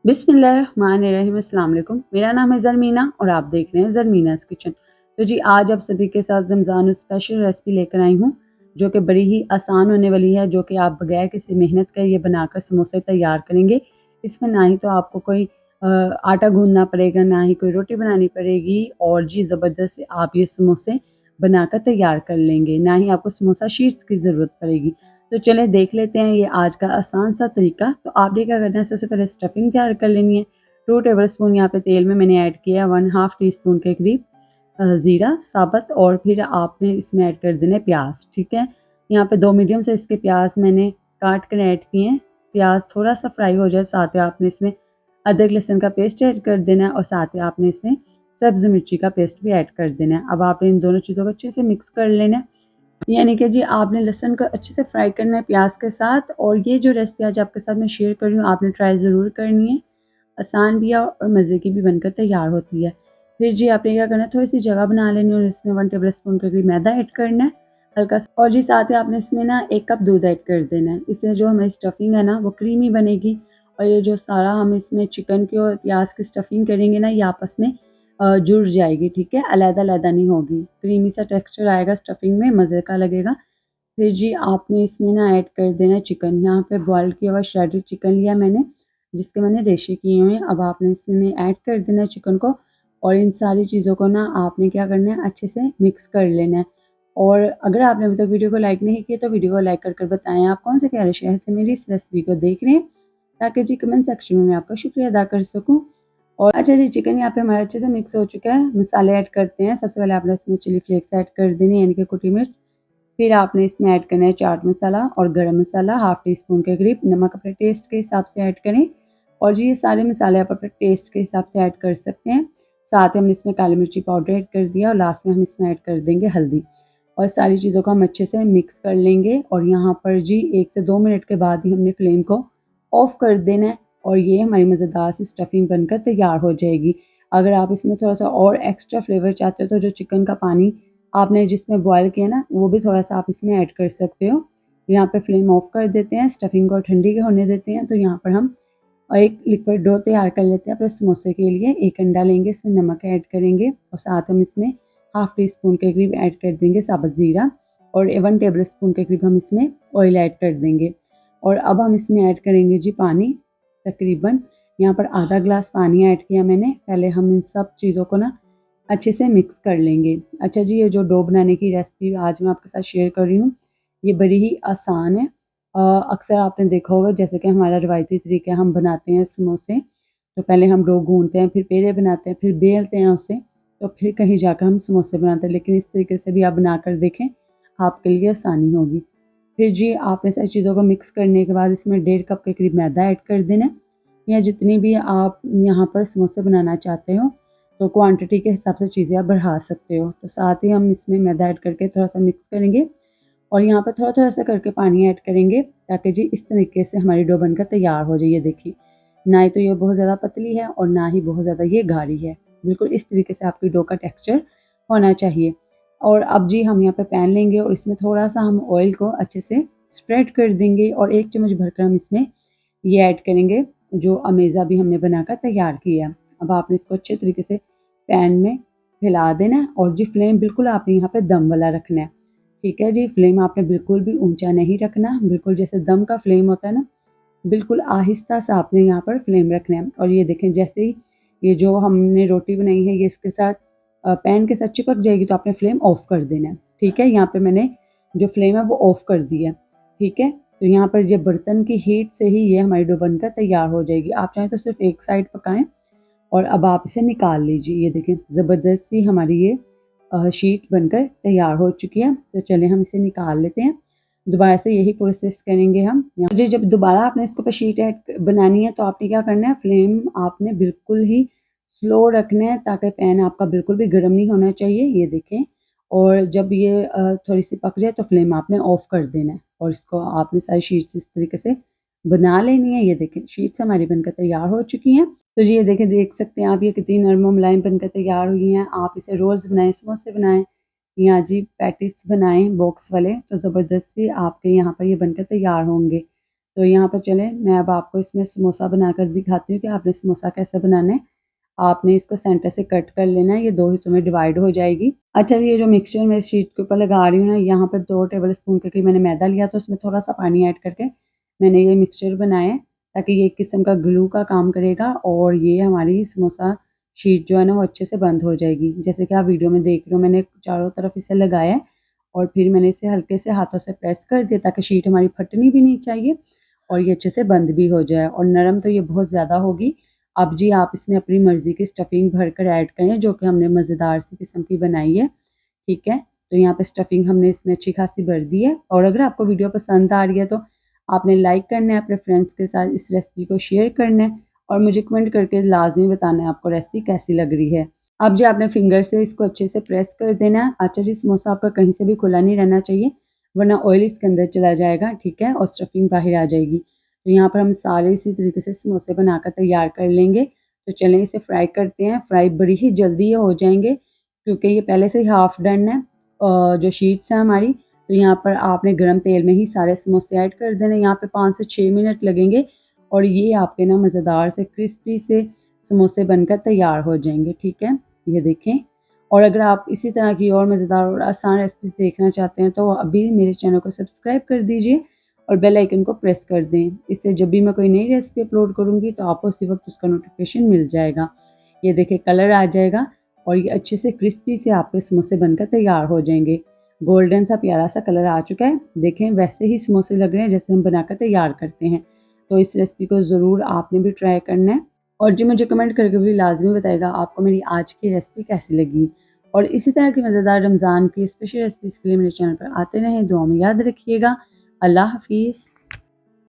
बिस्मिल्लाहिर्रहमानिर्रहीम, अस्सलाम वालेकुम। मेरा नाम है ज़रमीना और आप देख रहे हैं ज़रमीना's किचन। तो जी आज आप सभी के साथ रमज़ान स्पेशल रेसिपी लेकर आई हूँ जो कि बड़ी ही आसान होने वाली है, जो कि आप बगैर किसी मेहनत के ये बनाकर समोसे तैयार करेंगे। इसमें ना ही तो आपको कोई आटा गूंदना पड़ेगा, ना ही कोई रोटी बनानी पड़ेगी और जी ज़बरदस्त से आप ये समोसे बनाकर तैयार कर लेंगे, ना ही आपको समोसा शीट्स की ज़रूरत पड़ेगी। तो चलें देख लेते हैं ये आज का आसान सा तरीका। तो आपने क्या करना है, सबसे पहले स्टफिंग तैयार कर लेनी है। 2 टेबल स्पून यहाँ पे तेल में मैंने ऐड किया, 1/2 टी स्पून के करीब ज़ीरा साबुत, और फिर आपने इसमें ऐड कर देना है प्याज। ठीक है, यहाँ पे 2 मीडियम साइज़ के प्याज मैंने काट कर ऐड किए हैं। प्याज थोड़ा सा फ्राई हो जाए, साथ ही आपने इसमें अदरक लहसुन का पेस्ट ऐड कर देना है और साथ ही आपने इसमें सब्ज़ मिर्ची का पेस्ट भी ऐड कर देना है। अब आपने इन दोनों चीज़ों को अच्छे से मिक्स कर लेना है। यानी कि जी आपने लहसुन को अच्छे से फ्राई करना है प्याज के साथ। और ये जो रेसिपी आज आपके साथ मैं शेयर कर रही हूँ, आपने ट्राई ज़रूर करनी है। आसान भी है और मज़े की भी बनकर तैयार होती है। फिर जी आपने क्या करना है, थोड़ी सी जगह बना लेनी है और इसमें 1 टेबल स्पून के करीब मैदा ऐड करना है हल्का सा। और जी साथ ही आपने इसमें ना 1 कप दूध ऐड कर देना है। इससे जो हमारी स्टफिंग है ना वो क्रीमी बनेगी और ये जो सारा हम इसमें चिकन की और प्याज की स्टफिंग करेंगे ना, ये आपस में जुड़ जाएगी। ठीक है, अलग-अलग नहीं होगी, क्रीमी सा टेक्सचर आएगा स्टफिंग में, मज़े का लगेगा। फिर जी आपने इसमें ना ऐड कर देना चिकन। यहाँ पे बॉयल किया हुआ श्रेडेड चिकन लिया मैंने, जिसके मैंने रेशे किए हुए हैं। अब आपने इसमें ऐड कर देना चिकन को और इन सारी चीज़ों को ना आपने क्या करना है, अच्छे से मिक्स कर लेना है। और अगर आपने अभी तक वीडियो को लाइक नहीं किया तो वीडियो को लाइक कर बताएं आप कौन से प्यारे शहर से मेरी इस रेसिपी को देख रहे हैं, ताकि जी कमेंट सेक्शन में मैं आपका शुक्रिया अदा कर सकूँ। और अच्छा जी, चिकन यहाँ पे हमारा अच्छे से मिक्स हो चुका है। मसाले ऐड करते हैं। सबसे पहले आपने इसमें चिली फ्लेक्स ऐड कर देनी है, यानी कि कुटी मिर्च। फिर आपने इसमें ऐड करना है चाट मसाला और गरम मसाला, 1/2 टी स्पून के करीब। नमक अपने टेस्ट के हिसाब से ऐड करें। और जी ये सारे मसाले आप अपने टेस्ट के हिसाब से ऐड कर सकते हैं। साथ ही हमने इसमें काली मिर्ची पाउडर ऐड कर दिया और लास्ट में हम इसमें ऐड कर देंगे हल्दी। और सारी चीज़ों को हम अच्छे से मिक्स कर लेंगे। और यहाँ पर जी 1 से 2 मिनट के बाद ही हमने फ्लेम को ऑफ कर देना है और ये हमारी मज़ेदार सी स्टफिंग बनकर तैयार हो जाएगी। अगर आप इसमें थोड़ा सा और एक्स्ट्रा फ्लेवर चाहते हो तो जो चिकन का पानी आपने जिसमें बॉयल किया ना, वो भी थोड़ा सा आप इसमें ऐड कर सकते हो। यहाँ पे फ्लेम ऑफ कर देते हैं, स्टफिंग को ठंडी होने देते हैं। तो यहाँ पर हम एक लिक्विड डो तैयार कर लेते हैं अपने समोसे के लिए। 1 अंडा लेंगे, इसमें नमक ऐड करेंगे और साथ हम इसमें 1/2 टी स्पून के करीब ऐड कर देंगे साबुत ज़ीरा और 1 टेबल स्पून के करीब हम इसमें ऑयल ऐड कर देंगे। और अब हम इसमें ऐड करेंगे जी पानी, तकरीबन यहाँ पर आधा ग्लास पानी ऐड किया मैंने। पहले हम इन सब चीज़ों को ना अच्छे से मिक्स कर लेंगे। अच्छा जी, ये जो डो बनाने की रेसिपी आज मैं आपके साथ शेयर कर रही हूँ, ये बड़ी ही आसान है। अक्सर आपने देखा होगा, जैसे कि हमारा रवायती तरीका हम बनाते हैं समोसे, तो पहले हम डो गूंथते हैं, फिर पेड़े बनाते हैं, फिर बेलते हैं उसे, तो फिर कहीं जाकर हम समोसे बनाते हैं। लेकिन इस तरीके से भी आप बनाकर देखें, आपके लिए आसानी होगी। फिर जी आपने सारी चीज़ों को मिक्स करने के बाद इसमें 1.5 कप के करीब मैदा ऐड कर देना है, या जितनी भी आप यहाँ पर समोसे बनाना चाहते हो तो क्वांटिटी के हिसाब से चीज़ें आप बढ़ा सकते हो। तो साथ ही हम इसमें मैदा ऐड करके थोड़ा सा मिक्स करेंगे और यहाँ पर थोड़ा थोड़ा सा करके पानी ऐड करेंगे, ताकि जी इस तरीके से हमारी डो बनकर तैयार हो जाए। ये देखिए, ना ही तो ये बहुत ज़्यादा पतली है और ना ही बहुत ज़्यादा ये गाढ़ी है। बिल्कुल इस तरीके से आपकी डो का टेक्स्चर होना चाहिए। और अब जी हम यहाँ पे पैन लेंगे और इसमें थोड़ा सा हम ऑयल को अच्छे से स्प्रेड कर देंगे और 1 चम्मच भरकर हम इसमें ये ऐड करेंगे जो अमेज़ा भी हमने बनाकर तैयार किया। अब आपने इसको अच्छे तरीके से पैन में फैला देना है और जी फ्लेम बिल्कुल आपने यहाँ पे दम वाला रखना है। ठीक है जी, फ्लेम आपने बिल्कुल भी ऊंचा नहीं रखना, बिल्कुल जैसे दम का फ्लेम होता है ना, बिल्कुल आहिस्ता सा आपने यहाँ पर फ्लेम रखना है। और ये देखें, जैसे ही ये जो हमने रोटी बनाई है ये इसके साथ पैन के साथ चिपक जाएगी तो आपने फ्लेम ऑफ कर देना है। ठीक है, यहाँ पे मैंने जो फ्लेम है वो ऑफ कर दी है। ठीक है, तो यहाँ पर ये बर्तन की हीट से ही ये हमारी डो बनकर तैयार हो जाएगी। आप चाहें तो सिर्फ एक साइड पकाएं और अब आप इसे निकाल लीजिए। ये देखें, ज़बरदस्त सी हमारी ये शीट बनकर तैयार हो चुकी है। तो चलें हम इसे निकाल लेते हैं। दोबारा से यही प्रोसेस करेंगे हम। जी जब दोबारा आपने इसके ऊपर शीट ऐड बनानी है तो आपने क्या करना है, फ्लेम आपने बिल्कुल ही स्लो रखना है, ताकि पैन आपका बिल्कुल भी गर्म नहीं होना चाहिए। ये देखें, और जब ये थोड़ी सी पक जाए तो फ्लेम आपने ऑफ कर देना है और इसको आपने सारी शीट्स इस तरीके से बना लेनी है। ये देखें, शीट्स हमारी बनकर तैयार हो चुकी हैं। तो जी ये देखें, देख सकते हैं आप ये कितनी नरम और मुलायम बनकर तैयार हुई हैं। आप इसे रोल्स बनाएं, समोसे बनाएं या जी पैटिस बनाएं बॉक्स वाले, तो ज़बरदस्त सी आपके यहाँ पर ये बनकर तैयार होंगे। तो यहाँ पर चलें मैं अब आपको इसमें समोसा बनाकर दिखाती हूँ कि आपने समोसा कैसे बनाना है। आपने इसको सेंटर से कट कर लेना है, ये 2 हिस्सों में डिवाइड हो जाएगी। अच्छा, ये जो मिक्सचर मैं इस शीट के ऊपर लगा रही हूँ ना, यहाँ पर 2 टेबल स्पून के करीब मैंने मैदा लिया, तो उसमें थोड़ा-सा पानी ऐड करके मैंने ये मिक्सचर बनाया है, ताकि ये एक किस्म का ग्लू का काम करेगा और ये हमारी समोसा शीट जो है ना वो अच्छे से बंद हो जाएगी। जैसे कि आप वीडियो में देख रहे हो, मैंने चारों तरफ इसे लगाया है और फिर मैंने इसे हल्के से हाथों से प्रेस कर दिया, ताकि शीट हमारी फटनी भी नहीं चाहिए और ये अच्छे से बंद भी हो जाए। और नरम तो ये बहुत ज़्यादा होगी। अब जी आप इसमें अपनी मर्ज़ी की स्टफिंग भरकर ऐड करें, जो कि हमने मज़ेदार सी किस्म की बनाई है, ठीक है। तो यहाँ पे स्टफिंग हमने इसमें अच्छी खासी भर दी है। और अगर आपको वीडियो पसंद आ रही है तो आपने लाइक करना है, अपने फ्रेंड्स के साथ इस रेसिपी को शेयर करना है और मुझे कमेंट करके लाजमी बताना है आपको रेसिपी कैसी लग रही है। अब जी आपने फिंगर से इसको अच्छे से प्रेस कर देना है। अच्छा जी, समोसा आपका कहीं से भी खुला नहीं रहना चाहिए, वरना ऑयल इसके अंदर चला जाएगा, ठीक है, और स्टफिंग बाहर आ जाएगी। तो यहाँ पर हम सारे इसी तरीके से समोसे बनाकर तैयार कर लेंगे। तो चलें इसे फ्राई करते हैं। फ्राई बड़ी ही जल्दी ये हो जाएंगे, क्योंकि ये पहले से ही हाफ डन है जो शीट्स हैं हमारी। तो यहाँ पर आपने गर्म तेल में ही सारे समोसे ऐड कर देने। यहाँ पे 5 से 6 मिनट लगेंगे और ये आपके ना मज़ेदार से क्रिस्पी से समोसे बनकर तैयार हो जाएंगे, ठीक है, ये देखें। और अगर आप इसी तरह की और मज़ेदार और आसान रेसिपीज़ देखना चाहते हैं तो अभी मेरे चैनल को सब्सक्राइब कर दीजिए और बेल आइकन को प्रेस कर दें। इससे जब भी मैं कोई नई रेसिपी अपलोड करूँगी तो आपको उसी वक्त उसका नोटिफिकेशन मिल जाएगा। ये देखिए कलर आ जाएगा और ये अच्छे से क्रिस्पी से आपके समोसे बनकर तैयार हो जाएंगे। गोल्डन सा प्यारा सा कलर आ चुका है, देखें वैसे ही समोसे लग रहे हैं जैसे हम बनाकर तैयार करते हैं। तो इस रेसिपी को ज़रूर आपने भी ट्राई करना है और जी मुझे कमेंट करके भी लाजमी बताएगा आपको मेरी आज की रेसिपी कैसी लगी। और इसी तरह की मज़ेदार रमज़ान की स्पेशल रेसिपीज़ के लिए मेरे चैनल पर आते रहें। दुआ में याद रखिएगा। अल्लाह हाफिज़।